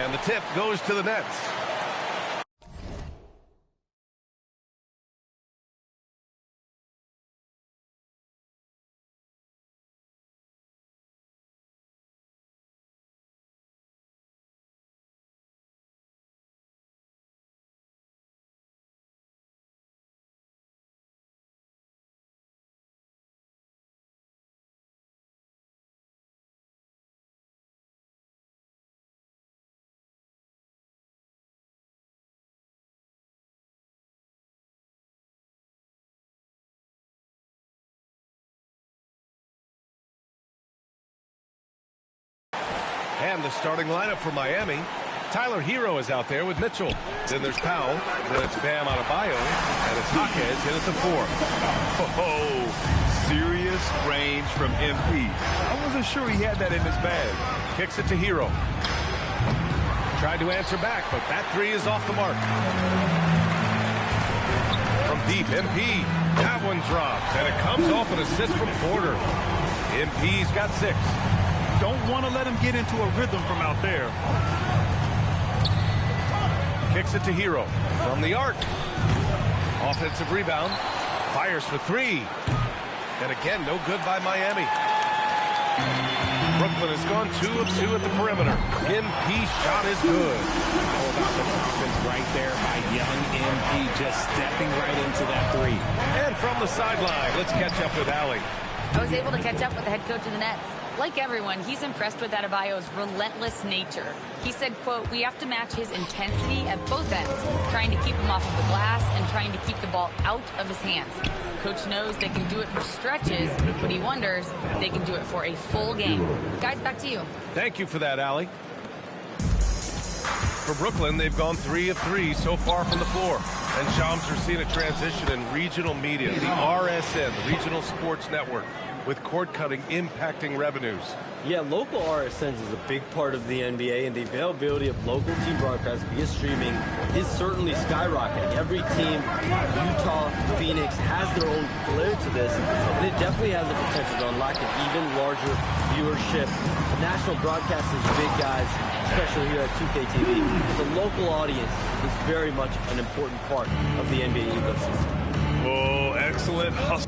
And the tip goes to the Nets. And the starting lineup for Miami. Tyler Hero is out there with Mitchell. Then there's Powell. Then it's Bam Adebayo. And it's Jaquez in at the 4. Oh, serious range from MP. I wasn't sure he had that in his bag. Kicks it to Hero. Tried to answer back, but that 3 is off the mark. From deep, MP. That one drops, and it comes off an assist from Porter. MP's got 6. Don't want to let him get into a rhythm from out there. Kicks it to Hero from the arc. Offensive rebound. Fires for 3. And again, no good by Miami. Brooklyn has gone 2 of 2 at the perimeter. MP shot is good. How about the offense right there by young MP just stepping right into that 3. And from the sideline, let's catch up with Allie. I was able to catch up with the head coach of the Nets. Like everyone, he's impressed with Adebayo's relentless nature. He said, quote, "We have to match his intensity at both ends, trying to keep him off of the glass and trying to keep the ball out of his hands. Coach knows they can do it for stretches, but he wonders if they can do it for a full game." Guys, back to you. Thank you for that, Allie. For Brooklyn, they've gone 3 of 3 so far from the floor. And Shams are seeing a transition in regional media, the RSN, the Regional Sports Network, with cord-cutting impacting revenues. Yeah, local RSNs is a big part of the NBA, and the availability of local team broadcasts via streaming is certainly skyrocketing. Every team, Utah, Phoenix, has their own flair to this, and it definitely has the potential to unlock an even larger viewership. The national broadcast is big, guys, especially here at 2K TV. The local audience is very much an important part of the NBA ecosystem. Oh, excellent hustle.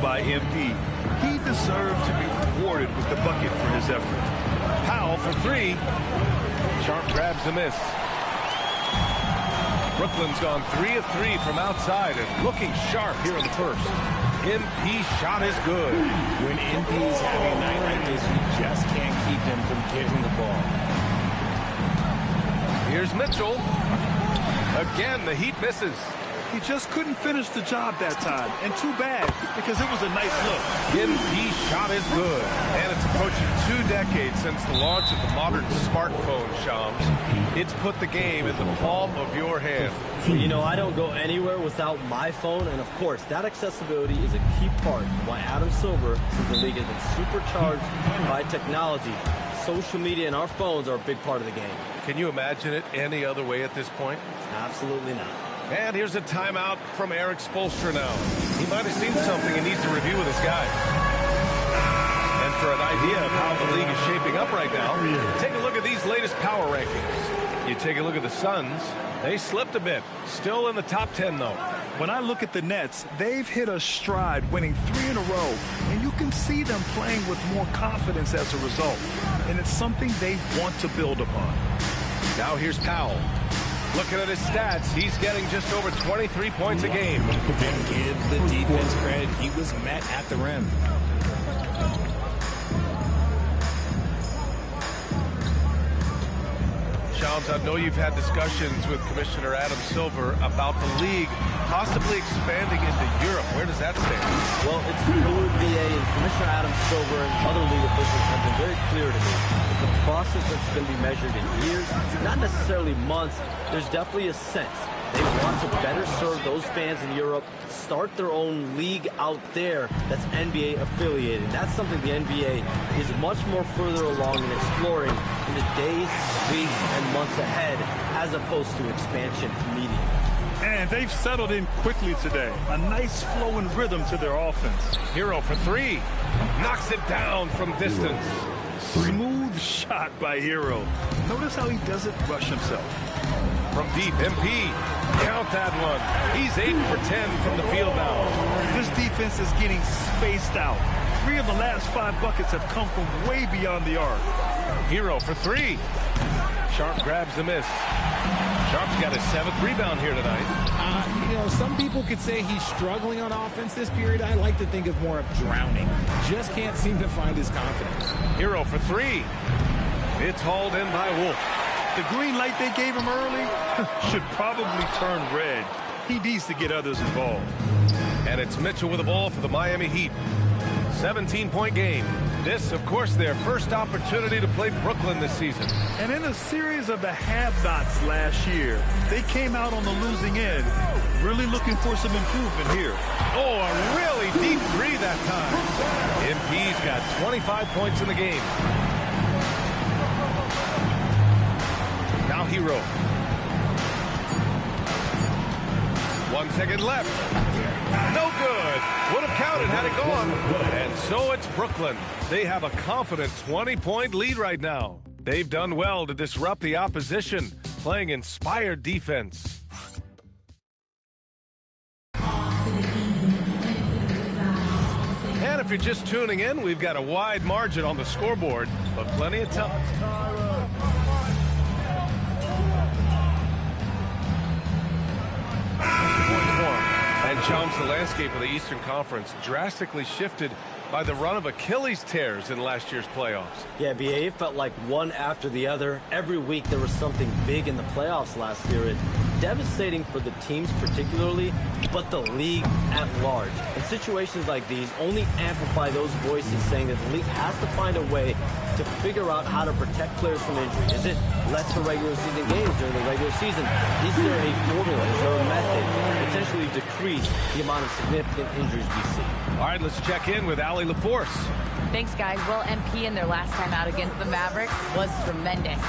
By MP. He deserved to be rewarded with the bucket for his effort. Powell for 3. Sharp grabs a miss. Brooklyn's gone 3 of 3 from outside and looking sharp here in the first. MP shot is good. When MP's having a night like this, you just can't keep him from getting the ball. Here's Mitchell. Again, the Heat misses. He just couldn't finish the job that time, and too bad, because it was a nice look. MP shot is good, and it's approaching 2 decades since the launch of the modern smartphone, Shams. It's put the game in the palm of your hand. You know, I don't go anywhere without my phone, and of course, that accessibility is a key part of why Adam Silver says the league has been supercharged by technology. Social media and our phones are a big part of the game. Can you imagine it any other way at this point? Absolutely not. And here's a timeout from Eric Spoelstra now. He might have seen something and needs to review with his guys. And for an idea of how the league is shaping up right now, take a look at these latest power rankings. You take a look at the Suns. They slipped a bit. Still in the top 10, though. When I look at the Nets, they've hit a stride, winning 3 in a row, and you can see them playing with more confidence as a result. And it's something they want to build upon. Now here's Powell. Looking at his stats, he's getting just over 23 points a game. And give the defense credit. He was met at the rim. Shams, I know you've had discussions with Commissioner Adam Silver about the league possibly expanding into Europe. Where does that stand? Well, it's fluid, VA, and Commissioner Adam Silver and other league officials have been very clear to me. It's a process that's going to be measured in years, not necessarily months. There's definitely a sense they want to better serve those fans in Europe, start their own league out there that's NBA affiliated. That's something the NBA is much more further along in exploring in the days, weeks, and months ahead, as opposed to expansion immediately. And they've settled in quickly today. A nice flow and rhythm to their offense. Hero for 3. Knocks it down from distance. Smooth shot by Hero. Notice how he doesn't rush himself. From deep, MP. Count that one. He's 8 for 10 from the field now. This defense is getting spaced out. 3 of the last 5 buckets have come from way beyond the arc. Hero for 3. Sharp grabs the miss. Sharp's got his 7th rebound here tonight. You know, some people could say he's struggling on offense this period. I like to think of more of drowning. Just can't seem to find his confidence. Hero for 3. It's hauled in by Wolf. The green light they gave him early should probably turn red. He needs to get others involved. And it's Mitchell with the ball for the Miami Heat. 17-point game. This, of course, their first opportunity to play Brooklyn this season. And in a series of the have-nots last year, they came out on the losing end. Really looking for some improvement here. Oh, a really deep 3 that time. MP's got 25 points in the game. Now Hero. 1 second left. No good. Would have counted had it gone. And so it's Brooklyn. They have a confident 20-point lead right now. They've done well to disrupt the opposition, playing inspired defense. And if you're just tuning in, we've got a wide margin on the scoreboard, but plenty of time. And Chums, the landscape of the Eastern Conference drastically shifted by the run of Achilles tears in last year's playoffs. Yeah, BA, it felt like one after the other. Every week there was something big in the playoffs last year. It devastating for the teams particularly, but the league at large. And situations like these only amplify those voices saying that the league has to find a way to figure out how to protect players from injury. Is it lesser regular season games during the regular season? Is there a formula? Is there a method to potentially decrease the amount of significant injuries we see? All right, let's check in with Allie LaForce. Thanks, guys. Well, MP in their last time out against the Mavericks was tremendous.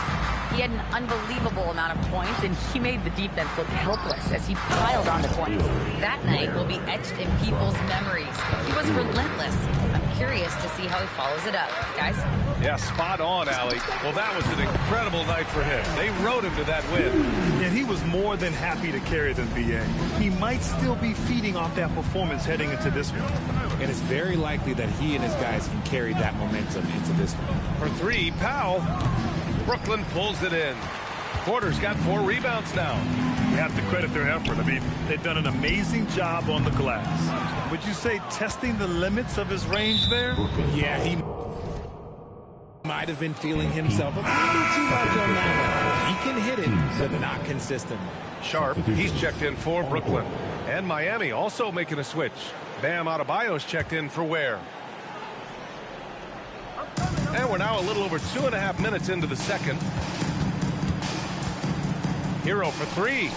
He had an unbelievable amount of points, and he made the defense look helpless as he piled on the points. That night will be etched in people's memories. He was relentless. I'm curious to see how he follows it up. Guys? Yeah, spot on, Allie. Well, that was an incredible night for him. They rode him to that win. And he was more than happy to carry them, BA. He might still be feeding off that performance heading into this one. And it's very likely that he and his guys can carry that momentum into this one. For 3, Powell. Brooklyn pulls it in. Porter's got 4 rebounds now. You have to credit their effort. I mean, they've done an amazing job on the glass. Would you say testing the limits of his range there? Yeah, he might have been feeling himself a little too much on that one. He can hit it, but not consistently. Sharp, he's checked in for Brooklyn. And Miami also making a switch. Bam Adebayo's checked in for Ware. And we're now a little over 2.5 minutes into the second. Hero for three.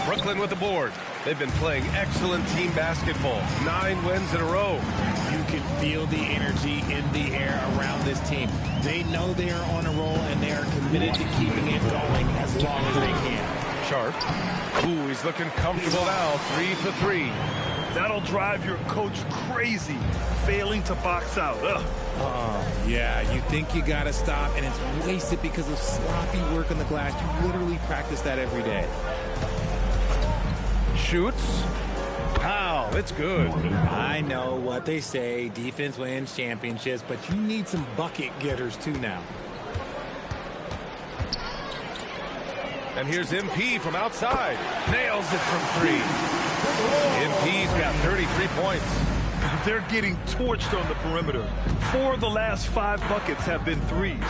Brooklyn with the board. They've been playing excellent team basketball. 9 wins in a row. You can feel the energy in the air around this team. They know they are on a roll, and they are committed to keeping it going as long as they can. Sharp. Ooh, he's looking comfortable now. 3 for 3. That'll drive your coach crazy, failing to box out. Ugh. Yeah, you think you got to stop, and it's wasted because of sloppy work on the glass. You literally practice that every day. Shoots. Pow, it's good. I know what they say, defense wins championships, but you need some bucket getters too now. And here's MP from outside. Nails it from 3. MP's got 33 points. They're getting torched on the perimeter. 4 of the last 5 buckets have been threes.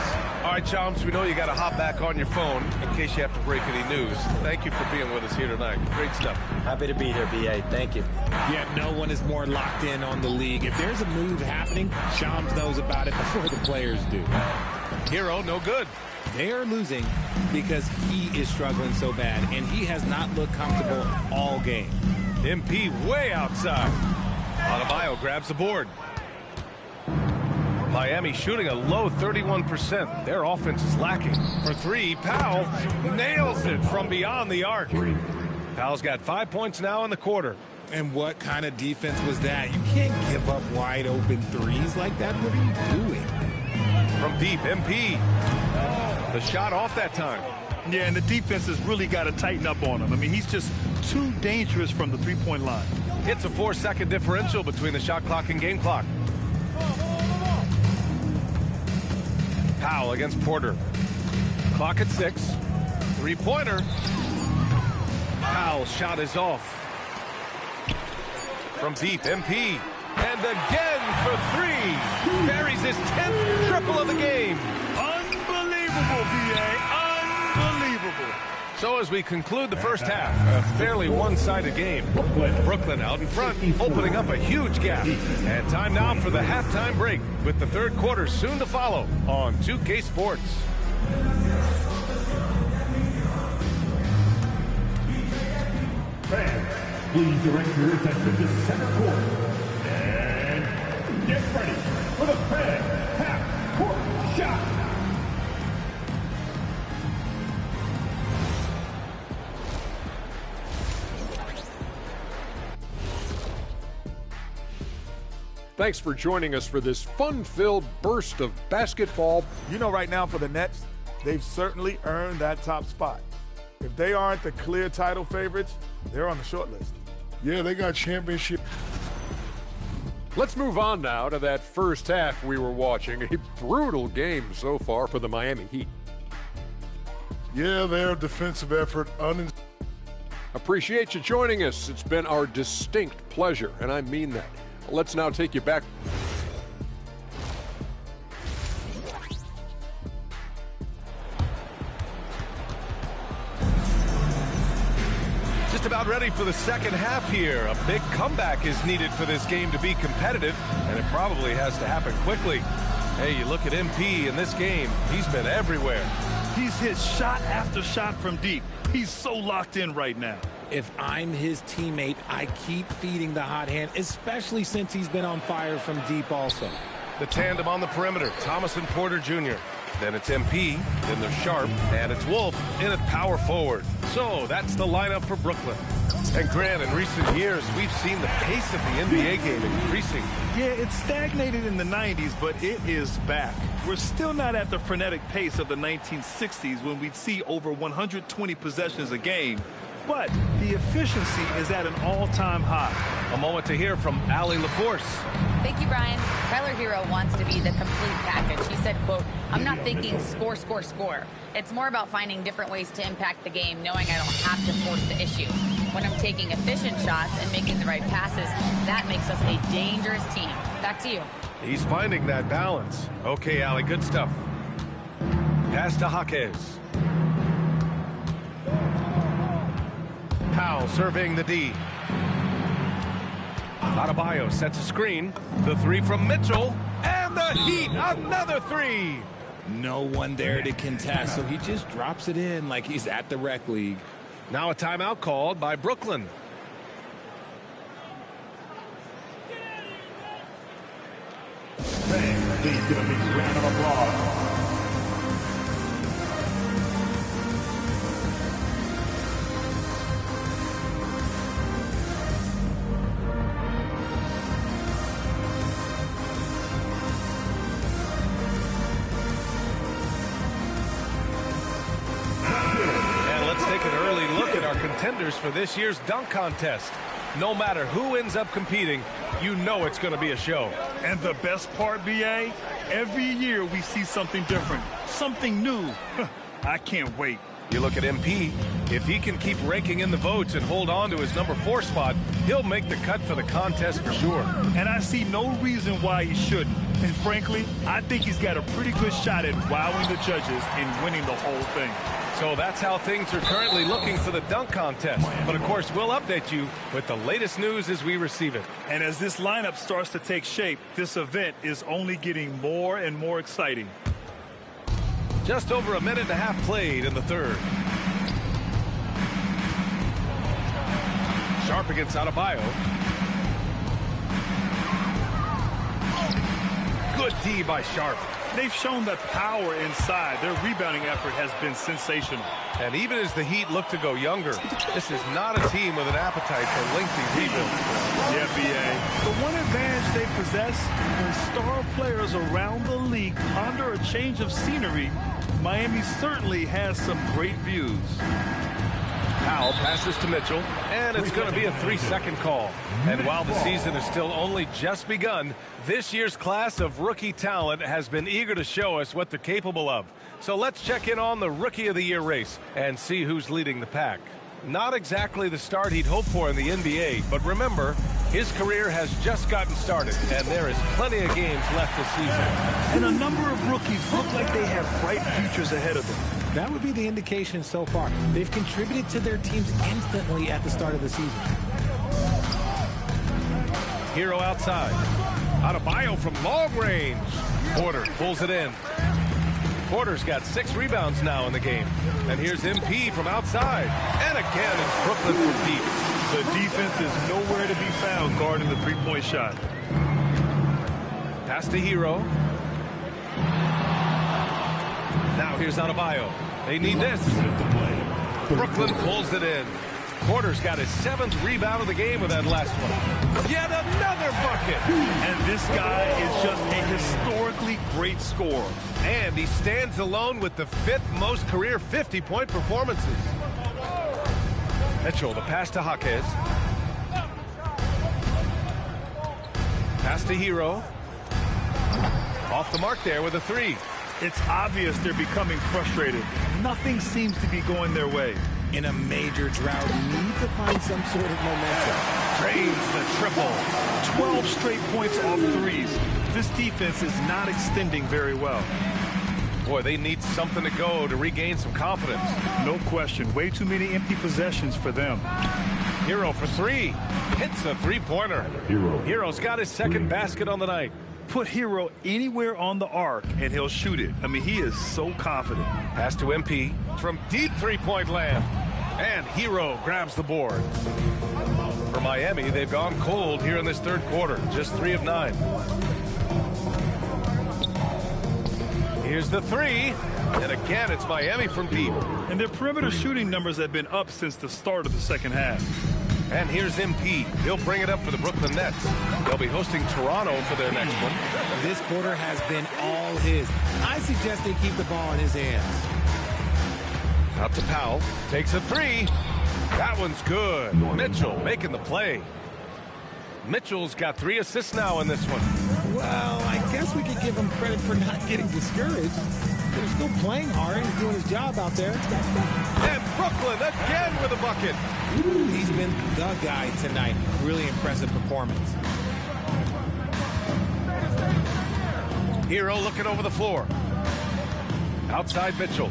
All right, Chomps, we know you got to hop back on your phone in case you have to break any news. Thank you for being with us here tonight. Great stuff. Happy to be here, BA. Thank you. Yeah, no one is more locked in on the league. If there's a move happening, Shams knows about it before the players do. Hero, no good. They are losing because he is struggling so bad, and he has not looked comfortable all game. MP way outside. Adebayo grabs the board. Miami shooting a low 31%. Their offense is lacking. For 3, Powell nails it from beyond the arc. Powell's got 5 points now in the quarter. And what kind of defense was that? You can't give up wide open threes like that. What are you doing? From deep, MP. The shot off that time. Yeah, and the defense has really got to tighten up on him. I mean, he's just too dangerous from the three-point line. It's a 4-second differential between the shot clock and game clock. Powell against Porter. Clock at 6. Three-pointer. Powell's shot is off. From deep, MP. And again for 3. Buries his 10th triple of the game. Unbelievable, B.A. Unbelievable. So as we conclude the first half, a fairly one-sided game. Brooklyn out in front, opening up a huge gap. And time now for the halftime break, with the third quarter soon to follow on 2K Sports. Fans, please direct your attention to center court. And get ready for the Fed half-court shot. Thanks for joining us for this fun-filled burst of basketball. You know, right now for the Nets, they've certainly earned that top spot. If they aren't the clear title favorites, they're on the short list. Yeah, they got championship. Let's move on now to that first half we were watching. A brutal game so far for the Miami Heat. Yeah, their defensive effort. Appreciate you joining us. It's been our distinct pleasure, and I mean that. Let's now take you back. Just about ready for the second half here. A big comeback is needed for this game to be competitive, and it probably has to happen quickly. Hey, you look at MP in this game, he's been everywhere. He's hit shot after shot from deep. He's so locked in right now. If I'm his teammate, I keep feeding the hot hand, especially since he's been on fire from deep also. The tandem on the perimeter, Thomas and Porter Jr. Then it's MP, then there's Sharp, and it's Wolf in at power forward. So that's the lineup for Brooklyn. And Grant, in recent years, we've seen the pace of the NBA game increasing. Yeah, it stagnated in the 90s, but it is back. We're still not at the frenetic pace of the 1960s when we'd see over 120 possessions a game. But the efficiency is at an all-time high. A moment to hear from Allie LaForce. Thank you, Brian. Tyler Hero wants to be the complete package. He said, quote, "I'm not thinking score, score, score. It's more about finding different ways to impact the game, knowing I don't have to force the issue. When I'm taking efficient shots and making the right passes, that makes us a dangerous team." Back to you. He's finding that balance. Okay, Allie, good stuff. Pass to Jaquez. Powell Powell surveying the D. Adebayo sets a screen. The three from Mitchell. And the Heat, another three. No one there to contest, so he just drops it in like he's at the rec league. Now a timeout called by Brooklyn. Fans, please give a big round of applause. Contenders for this year's dunk contest. No matter who ends up competing, you know it's going to be a show. And the best part, BA, every year we see something different, something new. I can't wait. You look at MP. If he can keep raking in the votes and hold on to his number 4 spot, he'll make the cut for the contest for sure. And I see no reason why he shouldn't. And frankly, I think he's got a pretty good shot at wowing the judges and winning the whole thing. So that's how things are currently looking for the dunk contest. But of course, we'll update you with the latest news as we receive it. And as this lineup starts to take shape, this event is only getting more and more exciting. Just over a minute and a half played in the third. Sharp against Adebayo. Good D by Sharp. They've shown that power inside. Their rebounding effort has been sensational. And even as the Heat look to go younger, this is not a team with an appetite for lengthy rebuilds. Yeah, BA. The one advantage they possess, when star players around the league ponder a change of scenery, Miami certainly has some great views. Powell passes to Mitchell, and it's going to be a 3-second call. And while the season has still only just begun, this year's class of rookie talent has been eager to show us what they're capable of. So let's check in on the Rookie of the Year race and see who's leading the pack. Not exactly the start he'd hoped for in the NBA, but remember, his career has just gotten started, and there is plenty of games left this season. And a number of rookies look like they have bright futures ahead of them. That would be the indication so far. They've contributed to their teams instantly at the start of the season. Hero outside. Adebayo from long range. Porter pulls it in. Porter's got 6 rebounds now in the game. And here's MP from outside. And again, it's Brooklyn from deep. The defense is nowhere to be found guarding the three-point shot. Pass to Hero. Now here's Adebayo. They need this. Brooklyn pulls it in. Porter's got his 7th rebound of the game with that last one. Yet another bucket. And this guy is just a historically great scorer. And he stands alone with the 5th most career 50-point performances. Mitchell, the pass to Jaquez. Pass to Hero. Off the mark there with a 3. It's obvious they're becoming frustrated. Nothing seems to be going their way. In a major drought, you need to find some sort of momentum. Drains the triple. 12 straight points off threes. This defense is not extending very well. Boy, they need something to go to regain some confidence. No question. Way too many empty possessions for them. Hero for 3. Hits a 3-pointer. Hero's got his 2nd basket on the night. Put Hero anywhere on the arc, and he'll shoot it. I mean, he is so confident. Pass to MP from deep 3-point land. And Hero grabs the board. For Miami, they've gone cold here in this third quarter. Just 3 of 9. Here's the 3. And again, it's Miami from deep. And their perimeter shooting numbers have been up since the start of the second half. And here's MP. He'll bring it up for the Brooklyn Nets. They'll be hosting Toronto for their next one. This quarter has been all his. I suggest they keep the ball in his hands. Out to Powell. Takes a 3. That one's good. Mitchell making the play. Mitchell's got 3 assists now in this one. Well, I guess we could give him credit for not getting discouraged. He's still playing hard. He's doing his job out there. And Brooklyn again with a bucket. He's been the guy tonight. Really impressive performance. Hero looking over the floor. Outside Mitchell.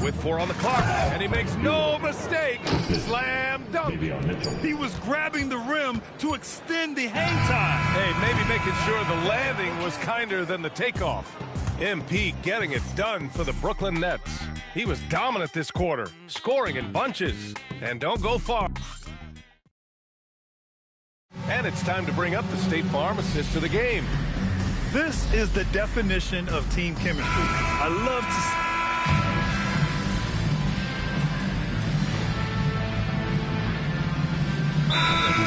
with 4 on the clock, and he makes no mistake. Slam dunk. He was grabbing the rim to extend the hang time. Hey, maybe making sure the landing was kinder than the takeoff. MP getting it done for the Brooklyn Nets. He was dominant this quarter, scoring in bunches. And don't go far. And it's time to bring up the State Farm assist to the game. This is the definition of team chemistry. I love to see.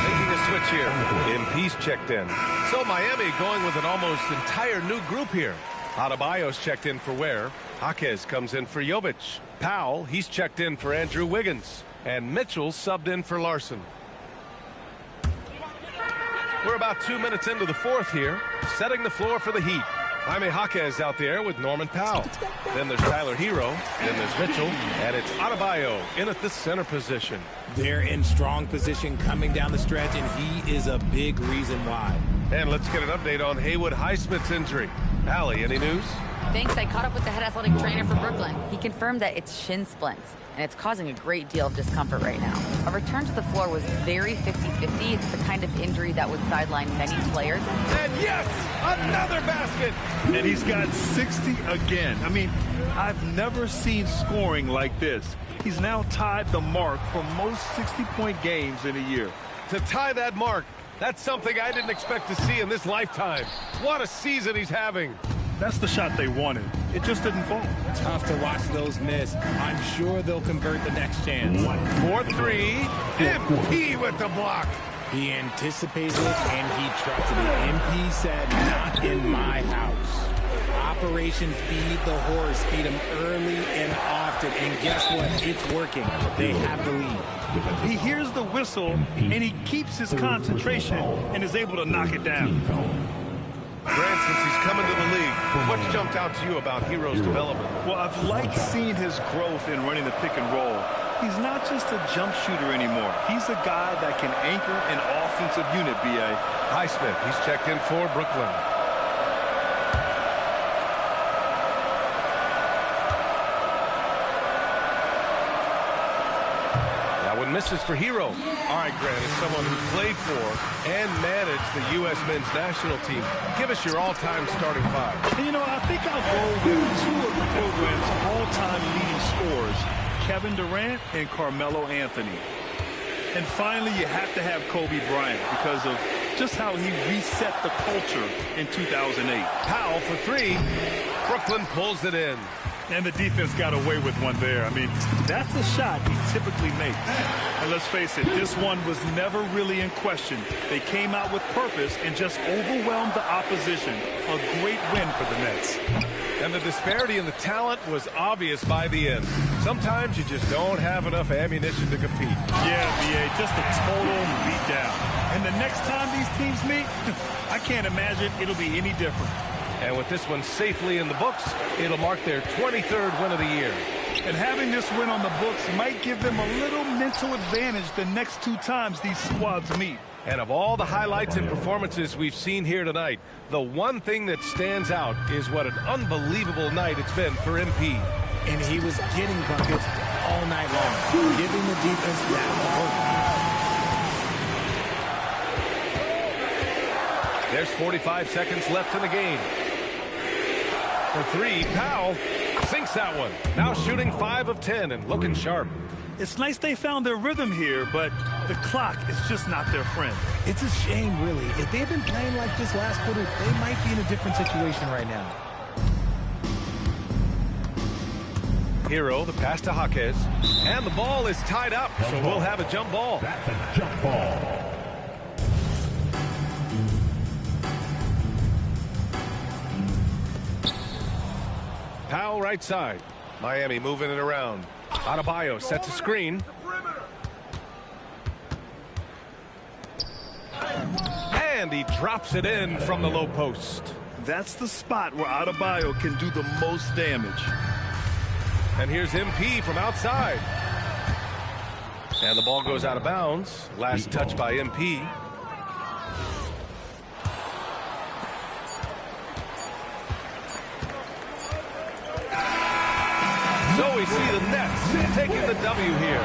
Making a switch here. MP's checked in. So Miami going with an almost entire new group here. Adebayo's checked in for Ware. Jaquez comes in for Jovic. Powell, he's checked in for Andrew Wiggins. And Mitchell subbed in for Larson. We're about 2 minutes into the fourth here, setting the floor for the Heat. Jaime Jaquez out there with Norman Powell. Then there's Tyler Hero. Then there's Mitchell. And it's Adebayo in at the center position. They're in strong position coming down the stretch, and he is a big reason why. And let's get an update on Haywood Highsmith's injury. Allie, any news? Thanks. I caught up with the head athletic trainer for Brooklyn. He confirmed that it's shin splints, and it's causing a great deal of discomfort right now. A return to the floor was very 50-50. It's the kind of injury that would sideline many players. And yes, another basket. And he's got 60 again. I mean, I've never seen scoring like this. He's now tied the mark for most 60-point games in a year. To tie that mark, that's something I didn't expect to see in this lifetime. What a season he's having. That's the shot they wanted. It just didn't fall. Tough to watch those miss. I'm sure they'll convert the next chance. 4-3. MP with the block. He anticipated it and he trusted it. MP said, not in my house. Operation Feed the Horse. Feed him early and often. And guess what? It's working. They have the lead. He hears the whistle and he keeps his concentration and is able to knock it down. Grant, since he's coming to the league, what jumped out to you about Hero's development? Well, I've liked seeing his growth in running the pick and roll. He's not just a jump shooter anymore. He's a guy that can anchor an offensive unit, B.A. Highsmith, he's checked in for Brooklyn. That one misses for Hero. All right, Grant, as someone who played for and managed the U.S. men's national team, give us your all-time starting five. You know, I think I'll go with two of the program's all-time leading scorers, Kevin Durant and Carmelo Anthony. And finally, you have to have Kobe Bryant because of just how he reset the culture in 2008. Powell for 3. Brooklyn pulls it in. And the defense got away with one there. I mean, that's the shot he typically makes. And let's face it, this one was never really in question. They came out with purpose and just overwhelmed the opposition. A great win for the Nets. And the disparity in the talent was obvious by the end. Sometimes you just don't have enough ammunition to compete. Yeah, B.A., just a total beatdown. And the next time these teams meet, I can't imagine it'll be any different. And with this one safely in the books, it'll mark their 23rd win of the year. And having this win on the books might give them a little mental advantage the next 2 times these squads meet. And of all the highlights and performances we've seen here tonight, the one thing that stands out is what an unbelievable night it's been for MP. And he was getting buckets all night long, giving the defense that work. There's 45 seconds left in the game. For 3, Powell sinks that one. Now shooting 5 of 10 and looking sharp. It's nice they found their rhythm here, but the clock is just not their friend. It's a shame, really. If they'd been playing like this last quarter, they might be in a different situation right now. Hero, the pass to Jaquez, and the ball is tied up, so we'll have a jump ball. That's a jump ball. Powell right side. Miami moving it around. Adebayo sets a screen. And he drops it in from the low post. That's the spot where Adebayo can do the most damage. And here's MP from outside. And the ball goes out of bounds. Last touch by MP. So we see the Nets taking the W here.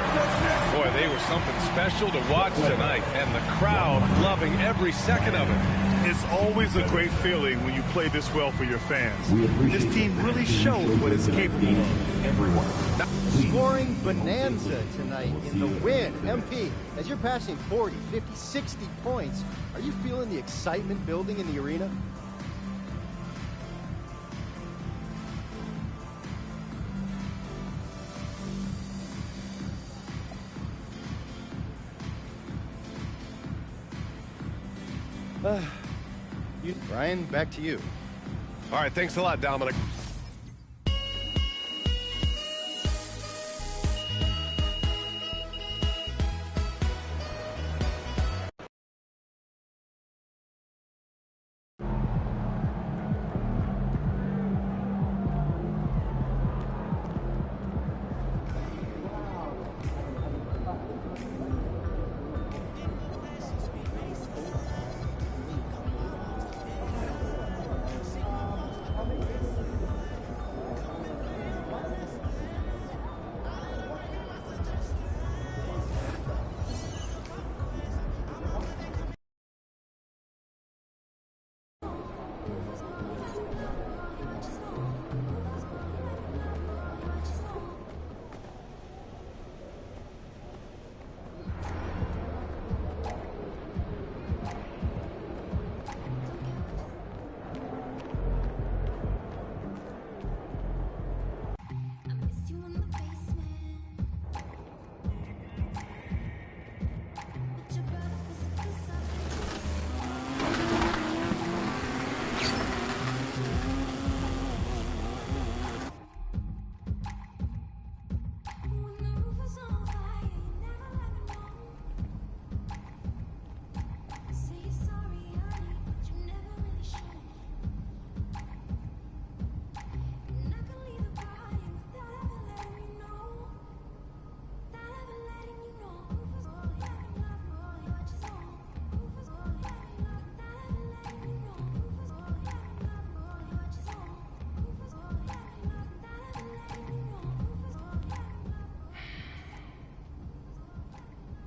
Boy, they were something special to watch tonight, and the crowd loving every second of it. It's always a great feeling when you play this well for your fans. This team really showed what it's capable of. Everyone. Scoring bonanza tonight in the win. MP, as you're passing 40, 50, 60 points, are you feeling the excitement building in the arena? Brian, back to you. All right, thanks a lot, Dominic.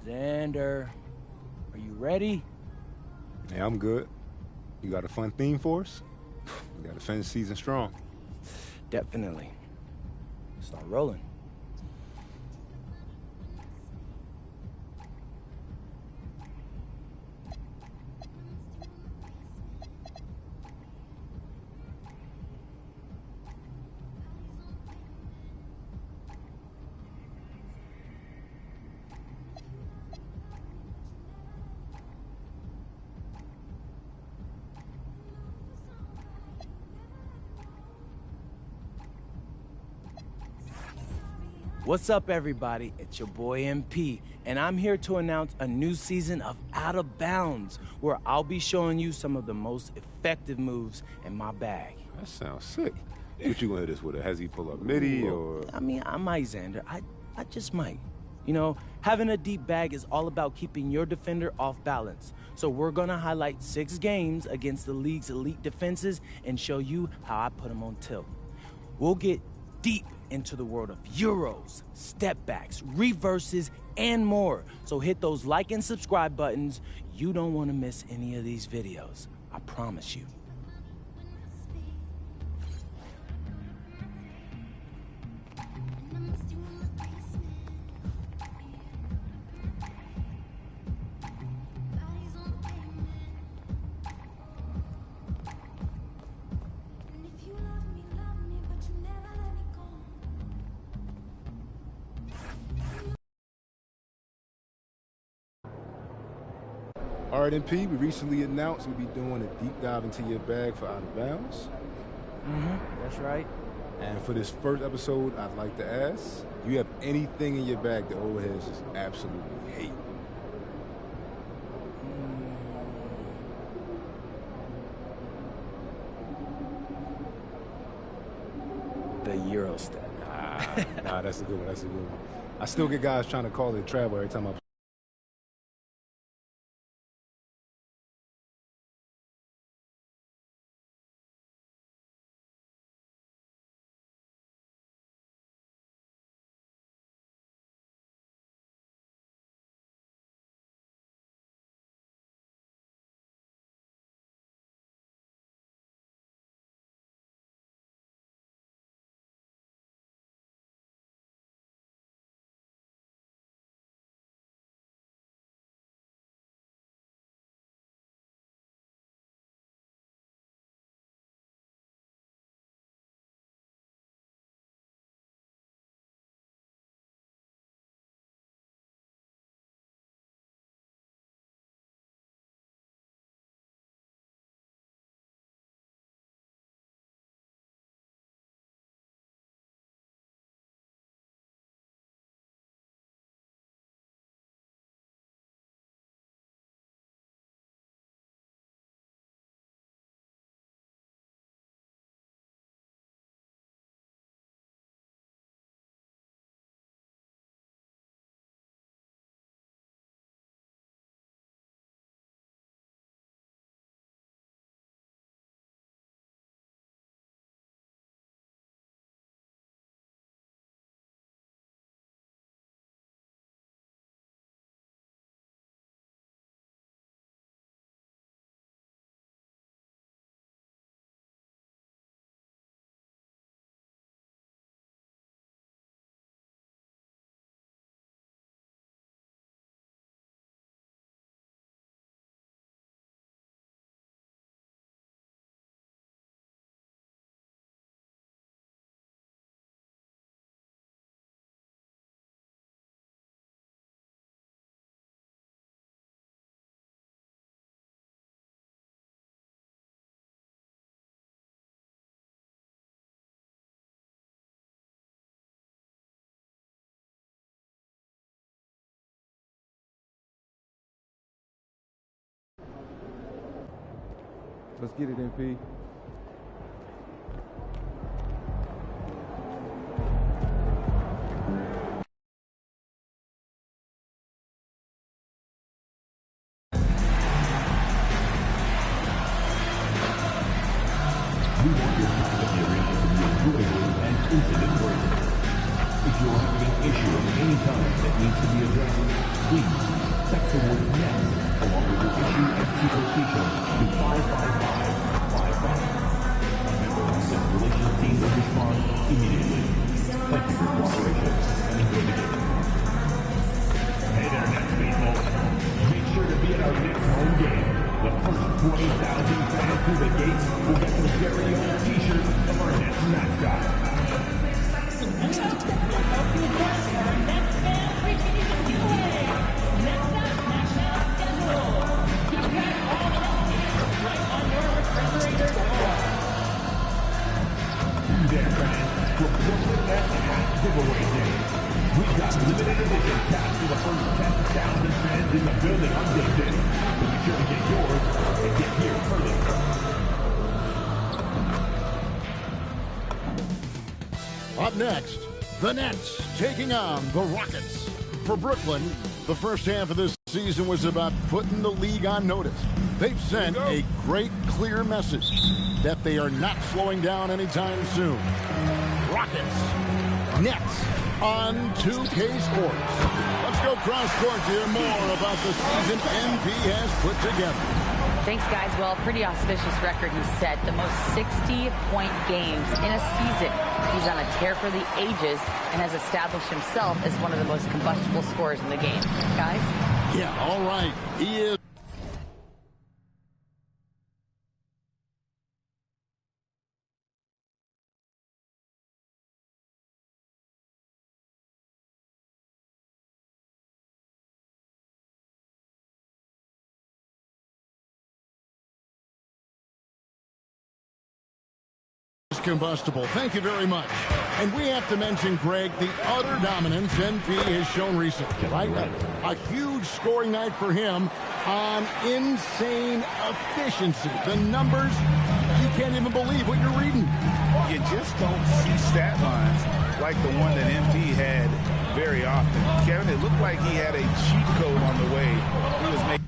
Xander, are you ready? Yeah, I'm good. You got a fun theme for us? We got to finish the season strong. Definitely. Start rolling. What's up, everybody? It's your boy MP, and I'm here to announce a new season of Out of Bounds, where I'll be showing you some of the most effective moves in my bag. That sounds sick. What you gonna hit us with? Has he pull up midi or? I mean, I might, Xander. I just might. You know, having a deep bag is all about keeping your defender off balance. So we're gonna highlight 6 games against the league's elite defenses and show you how I put them on tilt. We'll get deep into the world of Euros, step backs, reverses, and more. So hit those like and subscribe buttons. You don't want to miss any of these videos. I promise you. All right, MP, we recently announced we'll be doing a deep dive into your bag for Out of Bounds. That's right. And for this first episode, I'd like to ask, do you have anything in your bag that old heads just absolutely hate? The Euro step. Nah, that's a good one. That's a good one. I still get guys trying to call it travel every time I Let's get it, MP. We want your time at the arena to be enjoyable and incident-free. If you're having an issue of any kind that needs to be addressed, please text the word NEXT along with your issue and superstition to 55555. A member of the relations team will respond immediately. Thank you for your cooperation and enjoy the game. Hey there, Nets people. Make sure to be at our next home game. The first 20,000 fans through the gates will get the very own t-shirt of our Nets mascot. So next up, we'll help you address our Nets fan preseason giveaway. Next up, national schedule. You've got all the details right on your refrigerator door. There, fans, for Brooklyn Nets Hat Giveaway Day. We've got limited edition caps for the first 10,000 fans in the building on game day. So be sure to get yours and get here early. Up next, the Nets taking on the Rockets. For Brooklyn, the first half of this season was about putting the league on notice. They've sent a great, clear message that they are not slowing down anytime soon. Rockets, Nets on 2K Sports. Let's go cross-court to hear more about the season MP has put together. Thanks, guys. Well, pretty auspicious record he set. The most 60-point games in a season. He's on a tear for the ages and has established himself as one of the most combustible scorers in the game. Guys? Yeah, all right. He is. Combustible. Thank you very much. And we have to mention, Greg, the utter dominance MP has shown recently, right? A huge scoring night for him on insane efficiency. The numbers, you can't even believe what you're reading. You just don't see stat lines like the one that MP had very often. Kevin, it looked like he had a cheat code on the way he was making.